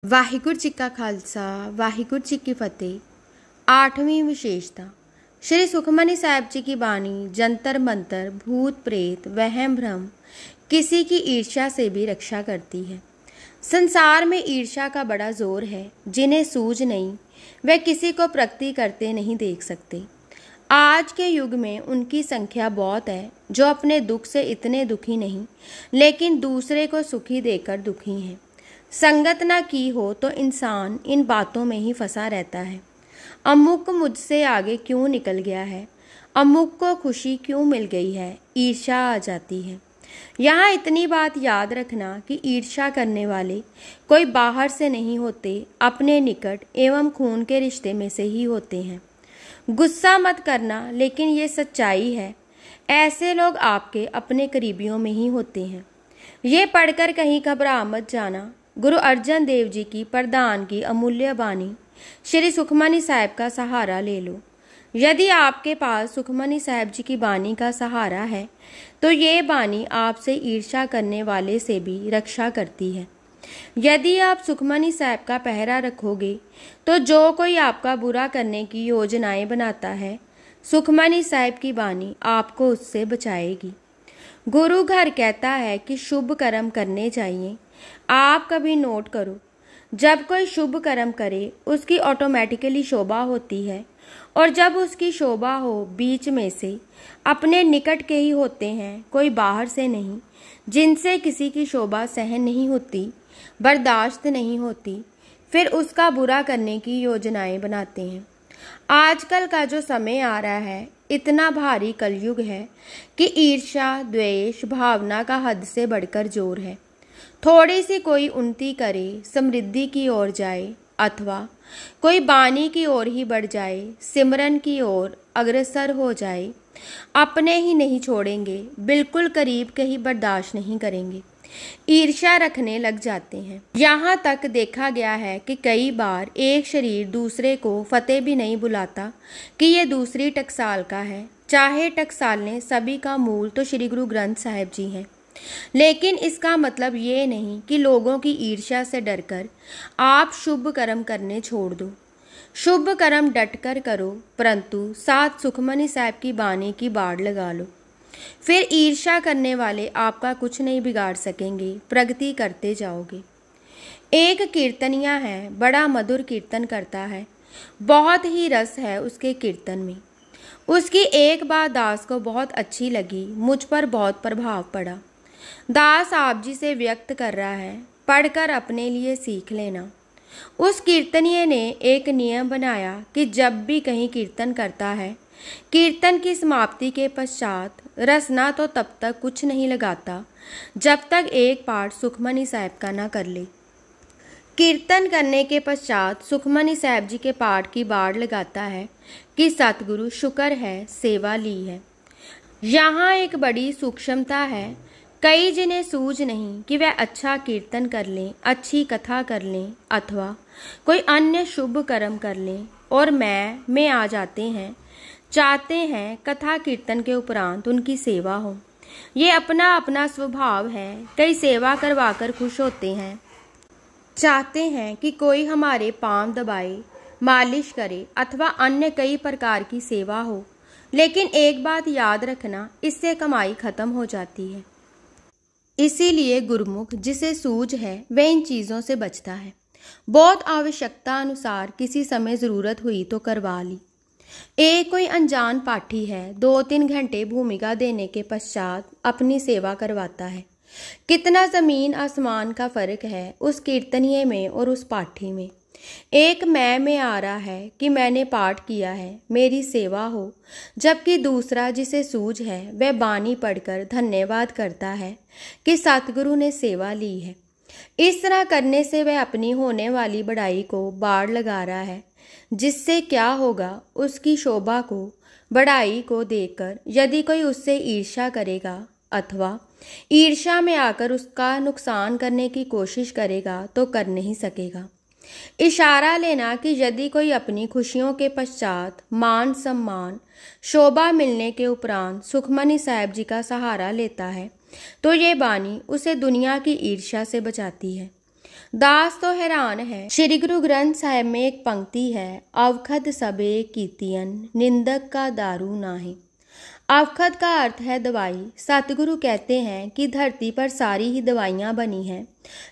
ਵਾਹਿਗੁਰੂ ਜੀ ਕਾ ਖਾਲਸਾ वाहिगुरु जी की फतेह। आठवीं विशेषता श्री सुखमनी साहिब जी की बानी जंतर मंतर भूत प्रेत वहम भ्रम किसी की ईर्ष्या से भी रक्षा करती है। संसार में ईर्ष्या का बड़ा जोर है। जिन्हें सूझ नहीं वे किसी को प्रगति करते नहीं देख सकते। आज के युग में उनकी संख्या बहुत है जो अपने दुख से इतने दुखी नहीं लेकिन दूसरे को सुखी देकर दुखी हैं। संगत ना की हो तो इंसान इन बातों में ही फंसा रहता है। अमुक मुझसे आगे क्यों निकल गया है, अमुक को खुशी क्यों मिल गई है, ईर्ष्या आ जाती है। यहाँ इतनी बात याद रखना कि ईर्ष्या करने वाले कोई बाहर से नहीं होते, अपने निकट एवं खून के रिश्ते में से ही होते हैं। गुस्सा मत करना, लेकिन ये सच्चाई है। ऐसे लोग आपके अपने करीबियों में ही होते हैं। ये पढ़कर कहीं घबरा मत जाना। गुरु अर्जन देव जी की प्रदान की अमूल्य बानी श्री सुखमनी साहिब का सहारा ले लो। यदि आपके पास सुखमनी साहिब जी की बानी का सहारा है तो ये बानी आपसे ईर्ष्या करने वाले से भी रक्षा करती है। यदि आप सुखमनी साहिब का पहरा रखोगे तो जो कोई आपका बुरा करने की योजनाएं बनाता है, सुखमनी साहिब की बानी आपको उससे बचाएगी। गुरु घर कहता है कि शुभ कर्म करने चाहिए। आप कभी नोट करो, जब कोई शुभ कर्म करे उसकी ऑटोमेटिकली शोभा होती है, और जब उसकी शोभा हो बीच में से अपने निकट के ही होते हैं, कोई बाहर से नहीं, जिनसे किसी की शोभा सहन नहीं होती, बर्दाश्त नहीं होती, फिर उसका बुरा करने की योजनाएं बनाते हैं। आजकल का जो समय आ रहा है इतना भारी कलयुग है कि ईर्ष्या द्वेष भावना का हद से बढ़कर जोर है। थोड़ी सी कोई उन्नति करे, समृद्धि की ओर जाए, अथवा कोई बानी की ओर ही बढ़ जाए, सिमरन की ओर अग्रसर हो जाए, अपने ही नहीं छोड़ेंगे, बिल्कुल करीब के ही बर्दाश्त नहीं करेंगे, ईर्ष्या रखने लग जाते हैं। यहाँ तक देखा गया है कि कई बार एक शरीर दूसरे को फतेह भी नहीं बुलाता कि ये दूसरी टकसाल का है। चाहे टकसालें सभी का मूल तो श्री गुरु ग्रंथ साहिब जी हैं, लेकिन इसका मतलब ये नहीं कि लोगों की ईर्ष्या से डरकर आप शुभ कर्म करने छोड़ दो। शुभ कर्म डटकर करो, परंतु साथ सुखमनी साहिब की बानी की बाड़ लगा लो। फिर ईर्ष्या करने वाले आपका कुछ नहीं बिगाड़ सकेंगे, प्रगति करते जाओगे। एक कीर्तनिया है, बड़ा मधुर कीर्तन करता है, बहुत ही रस है उसके कीर्तन में। उसकी एक बात दास को बहुत अच्छी लगी, मुझ पर बहुत प्रभाव पड़ा। दास आप जी से व्यक्त कर रहा है, पढ़कर अपने लिए सीख लेना। उस कीर्तनीय ने एक नियम बनाया कि जब भी कहीं कीर्तन करता है, कीर्तन की समाप्ति के पश्चात रसना तो तब तक कुछ नहीं लगाता जब तक एक पाठ सुखमनी साहिब का ना कर ले। कीर्तन करने के पश्चात सुखमनी साहिब जी के पाठ की बाड़ लगाता है कि सतगुरु शुक्र है सेवा ली है। यहाँ एक बड़ी सूक्ष्मता है। कई जिन्हें सूझ नहीं कि वह अच्छा कीर्तन कर लें, अच्छी कथा कर लें, अथवा कोई अन्य शुभ कर्म कर लें, और मैं आ जाते हैं, चाहते हैं कथा कीर्तन के उपरांत उनकी सेवा हो। ये अपना अपना स्वभाव है। कई सेवा करवा कर खुश होते हैं, चाहते हैं कि कोई हमारे पांव दबाए, मालिश करे, अथवा अन्य कई प्रकार की सेवा हो। लेकिन एक बात याद रखना, इससे कमाई खत्म हो जाती है। इसीलिए गुरुमुख जिसे सूझ है वह इन चीज़ों से बचता है। बहुत आवश्यकता अनुसार किसी समय ज़रूरत हुई तो करवा ली। एक कोई अनजान पाठी है, 2-3 घंटे भूमिका देने के पश्चात अपनी सेवा करवाता है। कितना ज़मीन आसमान का फ़र्क है उस कीर्तनीय में और उस पाठी में। एक मैं में आ रहा है कि मैंने पाठ किया है, मेरी सेवा हो, जबकि दूसरा जिसे सूझ है वह बानी पढ़कर धन्यवाद करता है कि सतगुरु ने सेवा ली है। इस तरह करने से वह अपनी होने वाली बढ़ाई को बाड़ लगा रहा है, जिससे क्या होगा, उसकी शोभा को बढ़ाई को देखकर यदि कोई उससे ईर्ष्या करेगा अथवा ईर्ष्या में आकर उसका नुकसान करने की कोशिश करेगा तो कर नहीं सकेगा। इशारा लेना कि यदि कोई अपनी खुशियों के पश्चात मान सम्मान शोभा मिलने के उपरांत सुखमनी साहिब जी का सहारा लेता है तो ये बानी उसे दुनिया की ईर्ष्या से बचाती है। दास तो हैरान है। श्री गुरु ग्रंथ साहिब में एक पंक्ति है, अवखद सबे कीतियन निंदक का दारू नाहे। अवखद का अर्थ है दवाई। सतगुरु कहते हैं कि धरती पर सारी ही दवाइयाँ बनी हैं,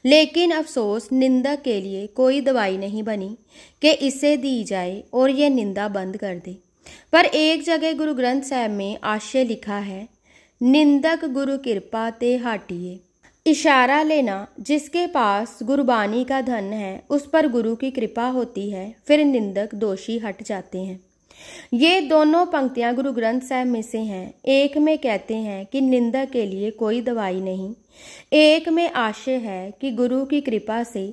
लेकिन अफसोस निंदक के लिए कोई दवाई नहीं बनी कि इसे दी जाए और ये निंदा बंद कर दे। पर एक जगह गुरु ग्रंथ साहिब में आशय लिखा है, निंदक गुरु कृपा ते हाटिए। इशारा लेना, जिसके पास गुरबानी का धन है उस पर गुरु की कृपा होती है, फिर निंदक दोषी हट जाते हैं। ये दोनों पंक्तियां गुरु ग्रंथ साहिब में से हैं। एक में कहते हैं कि निंदक के लिए कोई दवाई नहीं, एक में आशय है कि गुरु की कृपा से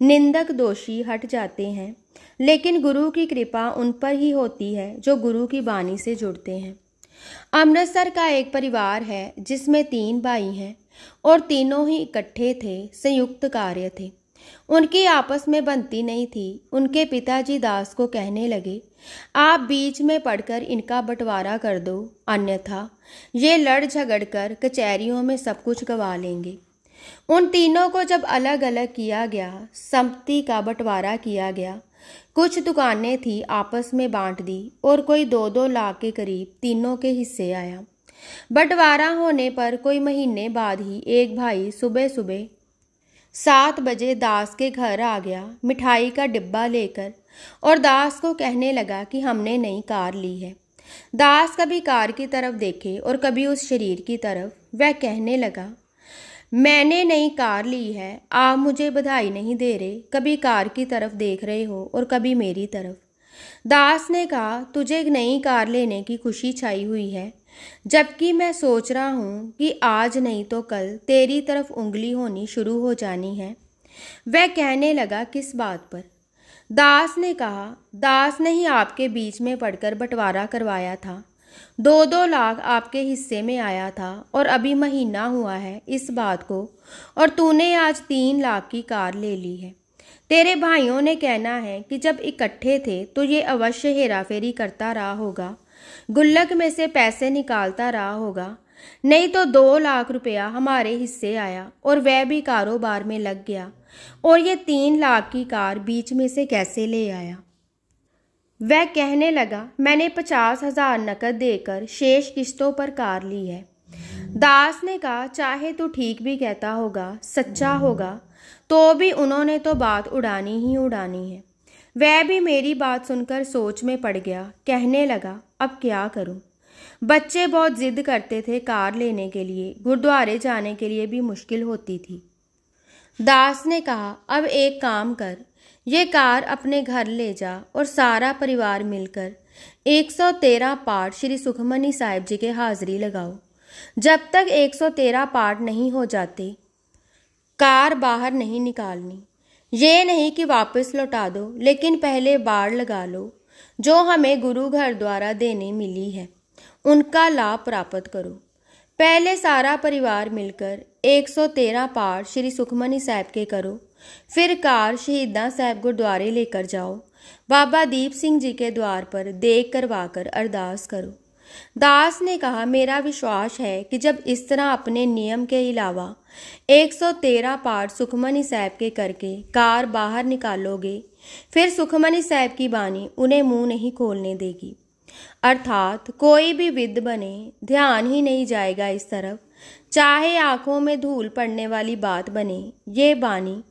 निंदक दोषी हट जाते हैं, लेकिन गुरु की कृपा उन पर ही होती है जो गुरु की बानी से जुड़ते हैं। अमृतसर का एक परिवार है जिसमें 3 भाई हैं और तीनों ही इकट्ठे थे, संयुक्त कार्य थे। उनकी आपस में बनती नहीं थी। उनके पिताजी दास को कहने लगे, आप बीच में पड़कर इनका बंटवारा कर दो, अन्यथा ये लड़ झगड़ कर कचहरियों में सब कुछ गंवा लेंगे। उन तीनों को जब अलग अलग किया गया, संपत्ति का बंटवारा किया गया। कुछ दुकानें थी, आपस में बांट दी और कोई 2-2 लाख के करीब तीनों के हिस्से आया। बंटवारा होने पर कोई महीने बाद ही एक भाई सुबह सुबह 7 बजे दास के घर आ गया मिठाई का डिब्बा लेकर और दास को कहने लगा कि हमने नई कार ली है। दास कभी कार की तरफ देखे और कभी उस शरीर की तरफ। वह कहने लगा, मैंने नई कार ली है, आप मुझे बधाई नहीं दे रहे, कभी कार की तरफ देख रहे हो और कभी मेरी तरफ। दास ने कहा, तुझे एक नई कार लेने की खुशी छाई हुई है, जबकि मैं सोच रहा हूँ कि आज नहीं तो कल तेरी तरफ उंगली होनी शुरू हो जानी है। वह कहने लगा, किस बात पर? दास ने कहा, दास ने ही आपके बीच में पड़कर बंटवारा करवाया था, 2-2 लाख आपके हिस्से में आया था और अभी महीना हुआ है इस बात को, और तूने आज 3 लाख की कार ले ली है। तेरे भाइयों ने कहना है कि जब इकट्ठे थे तो ये अवश्य हेराफेरी करता रहा होगा, गुल्लक में से पैसे निकालता रहा होगा, नहीं तो 2 लाख रुपया हमारे हिस्से आया और वह भी कारोबार में लग गया, और ये 3 लाख की कार बीच में से कैसे ले आया? वह कहने लगा, मैंने 50,000 नकद देकर शेष किस्तों पर कार ली है। दास ने कहा, चाहे तू ठीक भी कहता होगा, सच्चा होगा, तो भी उन्होंने तो बात उड़ानी ही उड़ानी है। वह भी मेरी बात सुनकर सोच में पड़ गया। कहने लगा, अब क्या करूं? बच्चे बहुत जिद करते थे कार लेने के लिए, गुरुद्वारे जाने के लिए भी मुश्किल होती थी। दास ने कहा, अब एक काम कर, ये कार अपने घर ले जा और सारा परिवार मिलकर 113 पाठ श्री सुखमनी साहिब जी के हाजिरी लगाओ। जब तक 113 पाठ नहीं हो जाते, कार बाहर नहीं निकालनी। ये नहीं कि वापस लौटा दो, लेकिन पहले बाड़ लगा लो। जो हमें गुरु घर द्वारा देने मिली है, उनका लाभ प्राप्त करो। पहले सारा परिवार मिलकर 113 पाठ श्री सुखमनी साहिब के करो, फिर कार शहीदां साहिब गुरुद्वारे लेकर जाओ। बाबा दीप सिंह जी के द्वार पर देख करवाकर अरदास करो। दास ने कहा, मेरा विश्वास है कि जब इस तरह अपने नियम के अलावा 113 पाठ सुखमनी साहिब के करके कार बाहर निकालोगे, फिर सुखमनी साहिब की बानी उन्हें मुंह नहीं खोलने देगी। अर्थात कोई भी विद्ध बने, ध्यान ही नहीं जाएगा इस तरफ, चाहे आंखों में धूल पड़ने वाली बात बने। ये बानी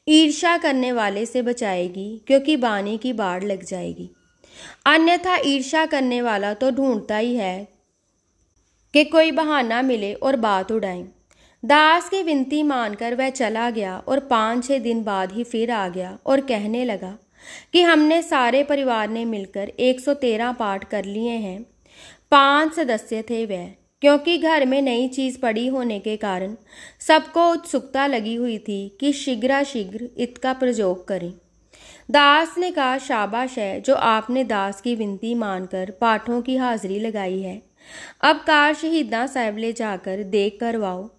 ईर्ष्या करने वाले से बचाएगी, क्योंकि बानी की बाढ़ लग जाएगी। अन्यथा ईर्ष्या करने वाला तो ढूंढता ही है कि कोई बहाना मिले और बात उड़ाए। दास की विनती मानकर वह चला गया और 5-6 दिन बाद ही फिर आ गया और कहने लगा कि हमने सारे परिवार ने मिलकर 113 पाठ कर लिए हैं। 5 सदस्य थे वह, क्योंकि घर में नई चीज पड़ी होने के कारण सबको उत्सुकता लगी हुई थी कि शीघ्र इसका प्रयोग करें। दास ने कहा, शाबाश है जो आपने दास की विनती मानकर पाठों की हाजिरी लगाई है। अब कार शहीदां साहिब ले जाकर देख करवाओ।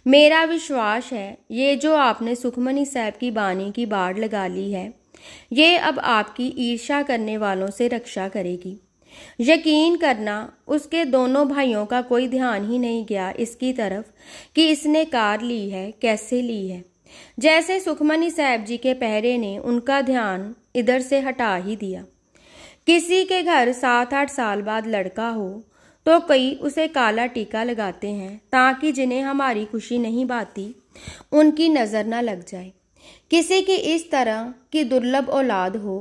मेरा विश्वास है ये जो आपने सुखमनी साहिब की बानी की बाढ़ लगा ली है, ये अब आपकी ईर्ष्या करने वालों से रक्षा करेगी। यकीन करना, उसके दोनों भाइयों का कोई ध्यान ही नहीं गया इसकी तरफ कि इसने कार ली है, कैसे ली है। जैसे सुखमनी साहब जी के पहरे ने उनका ध्यान इधर से हटा ही दिया। किसी के घर 7-8 साल बाद लड़का हो तो कई उसे काला टीका लगाते हैं ताकि जिन्हें हमारी खुशी नहीं पाती उनकी नज़र न लग जाए। किसी की इस तरह की दुर्लभ औलाद हो,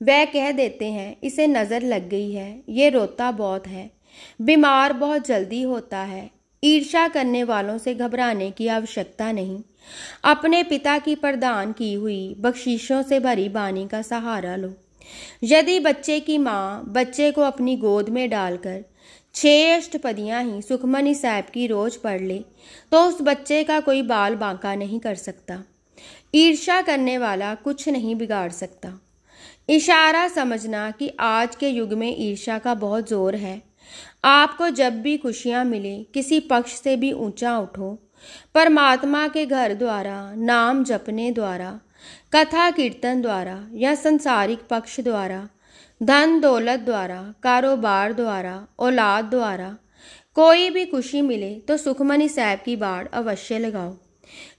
वह कह देते हैं इसे नज़र लग गई है, ये रोता बहुत है, बीमार बहुत जल्दी होता है। ईर्ष्या करने वालों से घबराने की आवश्यकता नहीं। अपने पिता की प्रदान की हुई बख्शीशों से भरी बानी का सहारा लो। यदि बच्चे की माँ बच्चे को अपनी गोद में डालकर 6 अष्टपदियाँ ही सुखमनी साहब की रोज पढ़ ले तो उस बच्चे का कोई बाल बांका नहीं कर सकता। ईर्ष्या करने वाला कुछ नहीं बिगाड़ सकता। इशारा समझना कि आज के युग में ईर्ष्या का बहुत जोर है। आपको जब भी खुशियाँ मिले किसी पक्ष से भी ऊंचा उठो। परमात्मा के घर द्वारा, नाम जपने द्वारा, कथा कीर्तन द्वारा या संसारिक पक्ष द्वारा, धन दौलत द्वारा, कारोबार द्वारा, औलाद द्वारा कोई भी खुशी मिले तो सुखमनी साहब की बाड़ अवश्य लगाओ।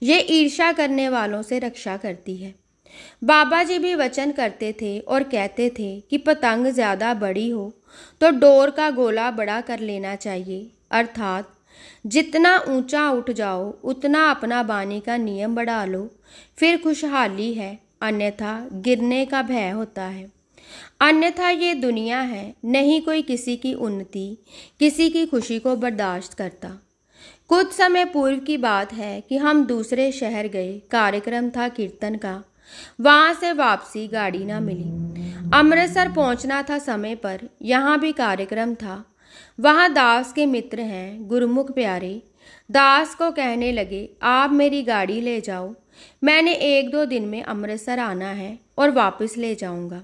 ये ईर्ष्या करने वालों से रक्षा करती है। बाबा जी भी वचन करते थे और कहते थे कि पतंग ज़्यादा बड़ी हो तो डोर का गोला बड़ा कर लेना चाहिए, अर्थात जितना ऊंचा उठ जाओ उतना अपना बानी का नियम बढ़ा लो, फिर खुशहाली है, अन्यथा गिरने का भय होता है। अन्यथा ये दुनिया है, नहीं कोई किसी की उन्नति, किसी की खुशी को बर्दाश्त करता। कुछ समय पूर्व की बात है कि हम दूसरे शहर गए, कार्यक्रम था कीर्तन का। वहां से वापसी गाड़ी ना मिली। अमृतसर पहुंचना था समय पर, यहाँ भी कार्यक्रम था। वहाँ दास के मित्र हैं गुरुमुख प्यारे। दास को कहने लगे आप मेरी गाड़ी ले जाओ, मैंने 1-2 दिन में अमृतसर आना है और वापस ले जाऊंगा।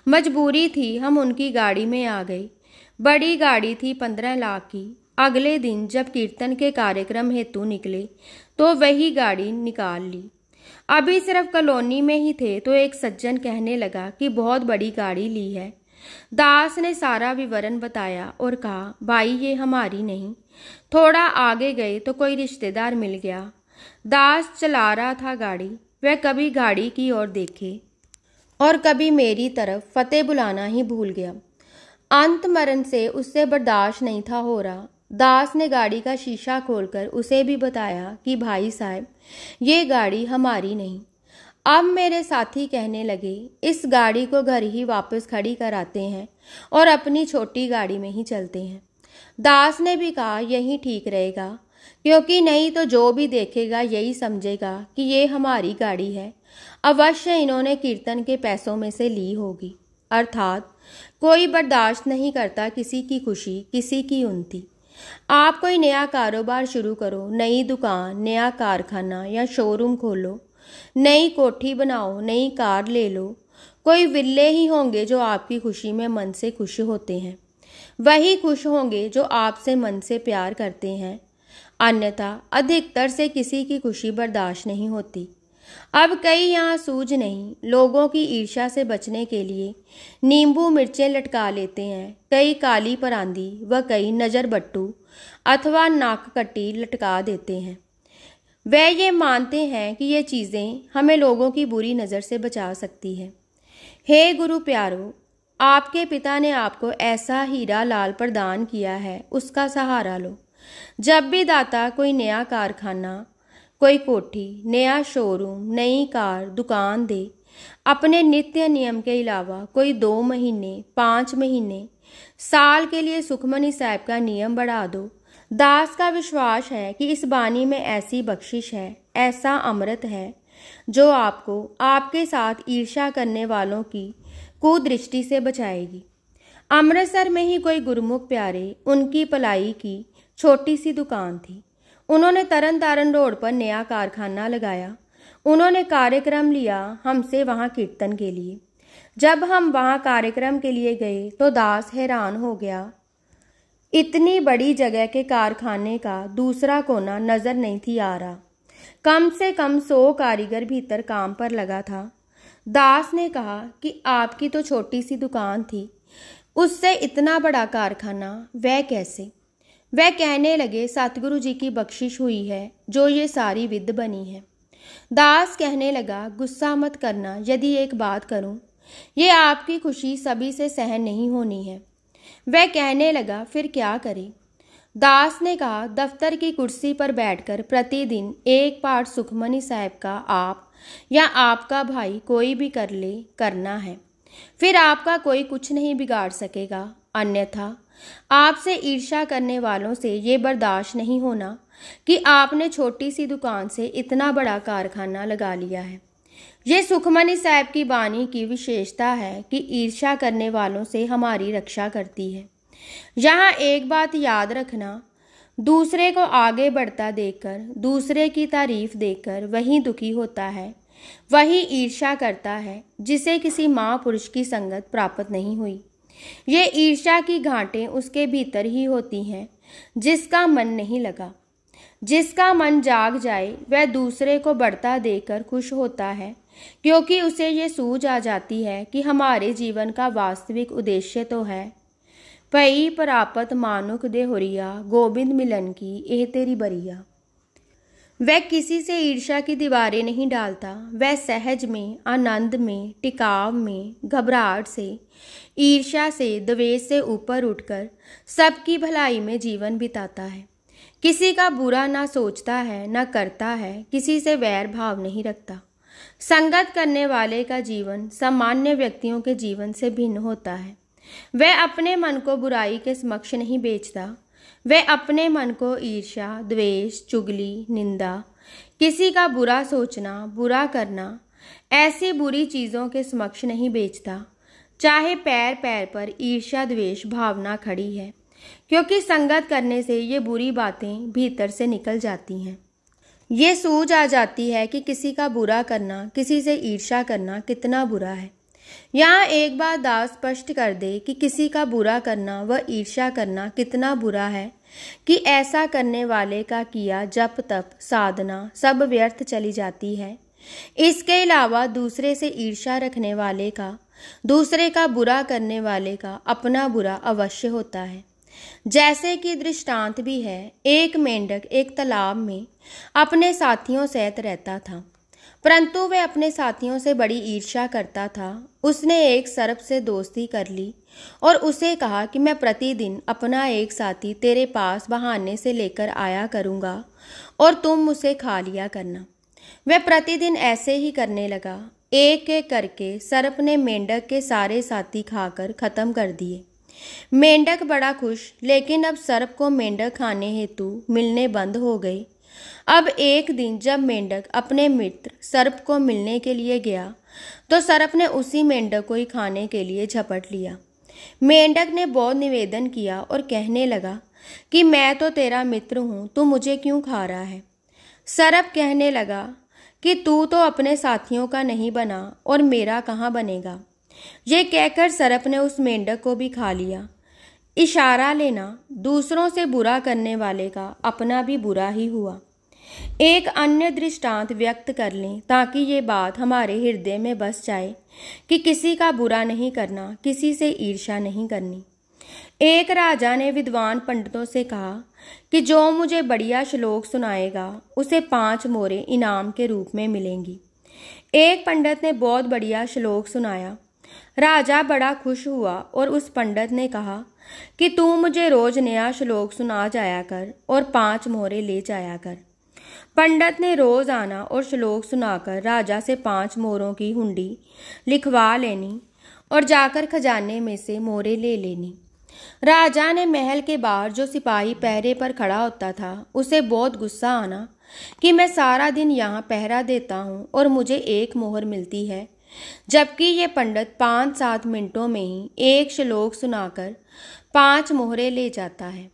मजबूरी थी, हम उनकी गाड़ी में आ गए। बड़ी गाड़ी थी 15 लाख की। अगले दिन जब कीर्तन के कार्यक्रम हेतु निकले तो वही गाड़ी निकाल ली। अभी सिर्फ कॉलोनी में ही थे तो एक सज्जन कहने लगा कि बहुत बड़ी गाड़ी ली है। दास ने सारा विवरण बताया और कहा भाई ये हमारी नहीं। थोड़ा आगे गए तो कोई रिश्तेदार मिल गया। दास चला रहा था गाड़ी। वह कभी गाड़ी की ओर देखे और कभी मेरी तरफ फतेह बुलाना ही भूल गया। अंत मरण से उससे बर्दाश्त नहीं था हो रहा। दास ने गाड़ी का शीशा खोलकर उसे भी बताया कि भाई साहब ये गाड़ी हमारी नहीं। अब मेरे साथी कहने लगे इस गाड़ी को घर ही वापस खड़ी कराते हैं और अपनी छोटी गाड़ी में ही चलते हैं। दास ने भी कहा यही ठीक रहेगा, क्योंकि नहीं तो जो भी देखेगा यही समझेगा कि ये हमारी गाड़ी है। अवश्य इन्होंने कीर्तन के पैसों में से ली होगी। अर्थात कोई बर्दाश्त नहीं करता किसी की खुशी, किसी की उन्नति। आप कोई नया कारोबार शुरू करो, नई दुकान, नया कारखाना या शोरूम खोलो, नई कोठी बनाओ, नई कार ले लो, कोई विरले ही होंगे जो आपकी खुशी में मन से खुश होते हैं। वही खुश होंगे जो आपसे मन से प्यार करते हैं। अन्यथा अधिकतर से किसी की खुशी बर्दाश्त नहीं होती। अब कई यहाँ सूझ नहीं, लोगों की ईर्ष्या से बचने के लिए नींबू मिर्चें लटका लेते हैं। कई काली परांदी व कई नज़र बट्टू अथवा नाककट्टी लटका देते हैं। वे ये मानते हैं कि ये चीज़ें हमें लोगों की बुरी नज़र से बचा सकती है। हे गुरु प्यारो, आपके पिता ने आपको ऐसा हीरा लाल प्रदान किया है, उसका सहारा लो। जब भी दाता कोई नया कारखाना, कोई कोठी, नया शोरूम, नई कार, दुकान दे, अपने नित्य नियम के अलावा कोई 2 महीने, 5 महीने, साल के लिए सुखमनी साहब का नियम बढ़ा दो। दास का विश्वास है कि इस बानी में ऐसी बख्शिश है, ऐसा अमृत है जो आपको आपके साथ ईर्ष्या करने वालों की कुदृष्टि से बचाएगी। अमृतसर में ही कोई गुरुमुख प्यारे, उनकी पलाई की छोटी सी दुकान थी। उन्होंने तरन तारण रोड पर नया कारखाना लगाया। उन्होंने कार्यक्रम लिया हमसे वहाँ कीर्तन के लिए। जब हम वहाँ कार्यक्रम के लिए गए तो दास हैरान हो गया। इतनी बड़ी जगह के कारखाने का दूसरा कोना नजर नहीं थी आ रहा। कम से कम 100 कारीगर भीतर काम पर लगा था। दास ने कहा कि आपकी तो छोटी सी दुकान थी, उससे इतना बड़ा कारखाना वह कैसे? वह कहने लगे सतगुरु जी की बख्शिश हुई है जो ये सारी विद्य बनी है। दास कहने लगा, गुस्सा मत करना, यदि एक बात करूं, ये आपकी खुशी सभी से सहन नहीं होनी है। वह कहने लगा, फिर क्या करे? दास ने कहा, दफ्तर की कुर्सी पर बैठकर प्रतिदिन एक पाठ सुखमनी साहब का आप या आपका भाई कोई भी कर ले करना है, फिर आपका कोई कुछ नहीं बिगाड़ सकेगा। अन्यथा आपसे ईर्ष्या करने वालों से ये बर्दाश्त नहीं होना कि आपने छोटी सी दुकान से इतना बड़ा कारखाना लगा लिया है। ये सुखमनी साहब की बानी की विशेषता है कि ईर्ष्या करने वालों से हमारी रक्षा करती है। यहाँ एक बात याद रखना, दूसरे को आगे बढ़ता देखकर, दूसरे की तारीफ देखकर वही दुखी होता है, वही ईर्ष्या करता है जिसे किसी महापुरुष की संगत प्राप्त नहीं हुई। ये ईर्ष्या की घाटें उसके भीतर ही होती हैं जिसका मन नहीं लगा। जिसका मन जाग जाए वह दूसरे को बढ़ता देखकर खुश होता है, क्योंकि उसे ये सूझ आ जाती है कि हमारे जीवन का वास्तविक उद्देश्य तो है पई परापत मानुक दे होरिया, गोविंद मिलन की एह तेरी बरिया। वह किसी से ईर्ष्या की दीवारें नहीं डालता। वह सहज में, आनंद में, टिकाव में, घबराहट से, ईर्ष्या से, द्वेष से ऊपर उठकर सबकी भलाई में जीवन बिताता है। किसी का बुरा ना सोचता है, ना करता है, किसी से वैर भाव नहीं रखता। संगत करने वाले का जीवन सामान्य व्यक्तियों के जीवन से भिन्न होता है। वह अपने मन को बुराई के समक्ष नहीं बेचता। वह अपने मन को ईर्ष्या, द्वेष, चुगली, निंदा, किसी का बुरा सोचना, बुरा करना, ऐसी बुरी चीज़ों के समक्ष नहीं बेचता, चाहे पैर पैर पर ईर्ष्या द्वेष भावना खड़ी है, क्योंकि संगत करने से ये बुरी बातें भीतर से निकल जाती हैं। ये सूझ आ जाती है कि किसी का बुरा करना, किसी से ईर्ष्या करना कितना बुरा है। यहाँ एक बात दास स्पष्ट कर दे कि किसी का बुरा करना व ईर्ष्या करना कितना बुरा है कि ऐसा करने वाले का किया जप तप साधना सब व्यर्थ चली जाती है। इसके अलावा दूसरे से ईर्ष्या रखने वाले का, दूसरे का बुरा करने वाले का अपना बुरा अवश्य होता है। जैसे कि दृष्टांत भी है, एक मेंढक एक तालाब में अपने साथियों सहित रहता था, परंतु वह अपने साथियों से बड़ी ईर्ष्या करता था। उसने एक सर्प से दोस्ती कर ली और उसे कहा कि मैं प्रतिदिन अपना एक साथी तेरे पास बहाने से लेकर आया करूँगा और तुम उसे खा लिया करना। वह प्रतिदिन ऐसे ही करने लगा। एक एक करके सर्प ने मेंढक के सारे साथी खाकर खत्म कर दिए। मेंढक बड़ा खुश, लेकिन अब सर्प को मेंढक खाने हेतु मिलने बंद हो गए। अब एक दिन जब मेंढक अपने मित्र सर्प को मिलने के लिए गया तो सर्प ने उसी मेंढक को ही खाने के लिए झपट लिया। मेंढक ने बहुत निवेदन किया और कहने लगा कि मैं तो तेरा मित्र हूँ, तू मुझे क्यों खा रहा है? सर्प कहने लगा कि तू तो अपने साथियों का नहीं बना और मेरा कहाँ बनेगा। ये कहकर सर्प ने उस मेंढक को भी खा लिया। इशारा लेना, दूसरों से बुरा करने वाले का अपना भी बुरा ही हुआ। एक अन्य दृष्टांत व्यक्त कर लें ताकि ये बात हमारे हृदय में बस जाए कि किसी का बुरा नहीं करना, किसी से ईर्ष्या नहीं करनी। एक राजा ने विद्वान पंडितों से कहा कि जो मुझे बढ़िया श्लोक सुनाएगा उसे 5 मोहरें इनाम के रूप में मिलेंगी। एक पंडित ने बहुत बढ़िया श्लोक सुनाया। राजा बड़ा खुश हुआ और उस पंडित ने कहा कि तू मुझे रोज नया श्लोक सुना जाया कर और 5 मोहरें ले जाया कर। पंडित ने रोज आना और श्लोक सुनाकर राजा से 5 मोहरों की हुंडी लिखवा लेनी और जाकर खजाने में से मोहरें ले लेनी। राजा ने महल के बाहर जो सिपाही पहरे पर खड़ा होता था उसे बहुत गुस्सा आना कि मैं सारा दिन यहाँ पहरा देता हूँ और मुझे 1 मोहर मिलती है, जबकि ये पंडित 5-7 मिनटों में ही एक श्लोक सुनाकर 5 मोहरें ले जाता है।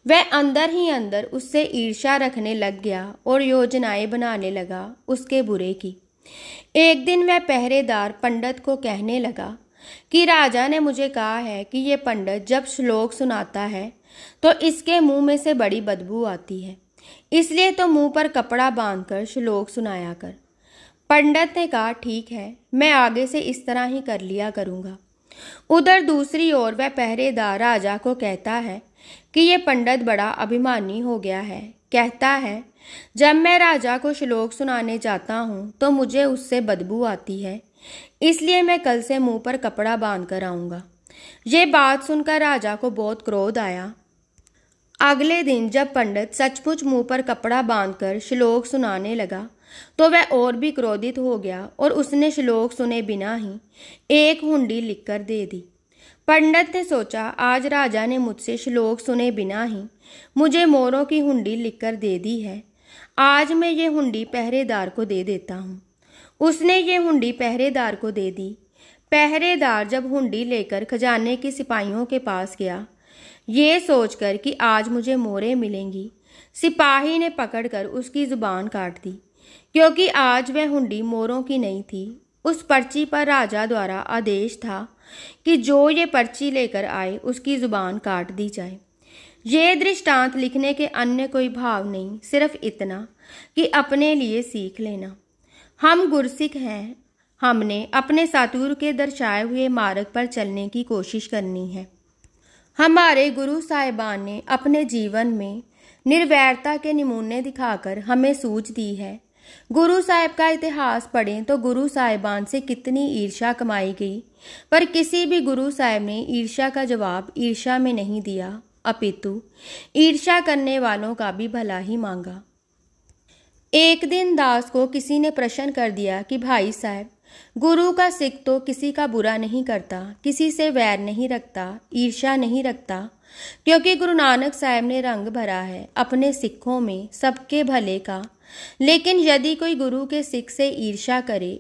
वह अंदर ही अंदर उससे ईर्ष्या रखने लग गया और योजनाएं बनाने लगा उसके बुरे की। एक दिन वह पहरेदार पंडित को कहने लगा कि राजा ने मुझे कहा है कि ये पंडित जब श्लोक सुनाता है तो इसके मुंह में से बड़ी बदबू आती है, इसलिए तो मुंह पर कपड़ा बांधकर श्लोक सुनाया कर। पंडित ने कहा ठीक है, मैं आगे से इस तरह ही कर लिया करूँगा। उधर दूसरी ओर वह पहरेदार राजा को कहता है कि ये पंडित बड़ा अभिमानी हो गया है, कहता है जब मैं राजा को श्लोक सुनाने जाता हूँ तो मुझे उससे बदबू आती है, इसलिए मैं कल से मुंह पर कपड़ा बांध कर आऊँगा। ये बात सुनकर राजा को बहुत क्रोध आया। अगले दिन जब पंडित सचमुच मुंह पर कपड़ा बांधकर श्लोक सुनाने लगा तो वह और भी क्रोधित हो गया और उसने श्लोक सुने बिना ही एक हुंडी लिखकर दे दी। पंडित ने सोचा, आज राजा ने मुझसे श्लोक सुने बिना ही मुझे मोरों की हुंडी लिखकर दे दी है, आज मैं ये हुंडी पहरेदार को दे देता हूँ। उसने ये हुंडी पहरेदार को दे दी। पहरेदार जब हुंडी लेकर खजाने के सिपाहियों के पास गया, ये सोचकर कि आज मुझे मोहरें मिलेंगी, सिपाही ने पकड़कर उसकी जुबान काट दी, क्योंकि आज वह हुंडी मोरों की नहीं थी। उस पर्ची पर राजा द्वारा आदेश था कि जो ये पर्ची लेकर आए उसकी जुबान काट दी जाए। ये दृष्टांत लिखने के अन्य कोई भाव नहीं, सिर्फ इतना कि अपने लिए सीख लेना। हम गुरसिख हैं, हमने अपने सातुर के दर्शाए हुए मार्ग पर चलने की कोशिश करनी है। हमारे गुरु साहिबान ने अपने जीवन में निर्वैरता के नमूने दिखाकर हमें सूझ दी है। गुरु साहिब का इतिहास पढ़ें तो गुरु साहिबान से कितनी ईर्ष्या कमाई गई, पर किसी भी गुरु साहिब ने ईर्ष्या का जवाब ईर्ष्या में नहीं दिया, अपितु ईर्ष्या करने वालों का भी भला ही मांगा। एक दिन दास को किसी ने प्रश्न कर दिया कि भाई साहब, गुरु का सिख तो किसी का बुरा नहीं करता, किसी से वैर नहीं रखता, ईर्ष्या नहीं रखता, क्योंकि गुरु नानक साहब ने रंग भरा है अपने सिखों में सबके भले का। लेकिन यदि कोई गुरु के सिख से ईर्ष्या करे,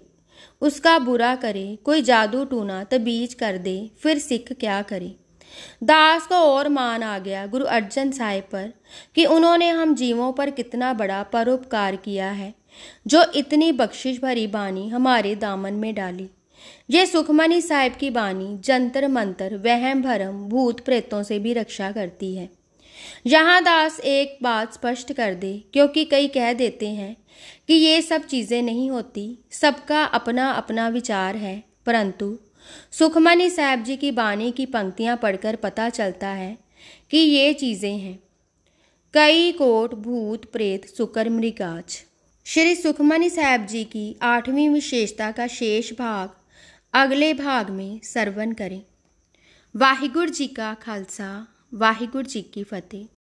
उसका बुरा करे, कोई जादू टूना तबीज कर दे, फिर सिख क्या करे। दास को और मान आ गया गुरु अर्जन साहिब पर कि उन्होंने हम जीवों पर कितना बड़ा परोपकार किया है, जो इतनी बख्शिश भरी बानी हमारे दामन में डाली। ये सुखमनी साहिब की बानी जंतर मंतर, वहम भरम, भूत प्रेतों से भी रक्षा करती है। यहाँ दास एक बात स्पष्ट कर दे, क्योंकि कई कह देते हैं कि ये सब चीज़ें नहीं होती, सबका अपना अपना विचार है, परंतु सुखमनी साहिब जी की बानी की पंक्तियाँ पढ़कर पता चलता है कि ये चीज़ें हैं। कई कोट भूत प्रेत सुकर मृगाज। श्री सुखमनी साहिब जी की 8वीं विशेषता का शेष भाग अगले भाग में सरवण करें। वाहिगुरु जी का खालसा, वाहिगुरु जी की फतेह।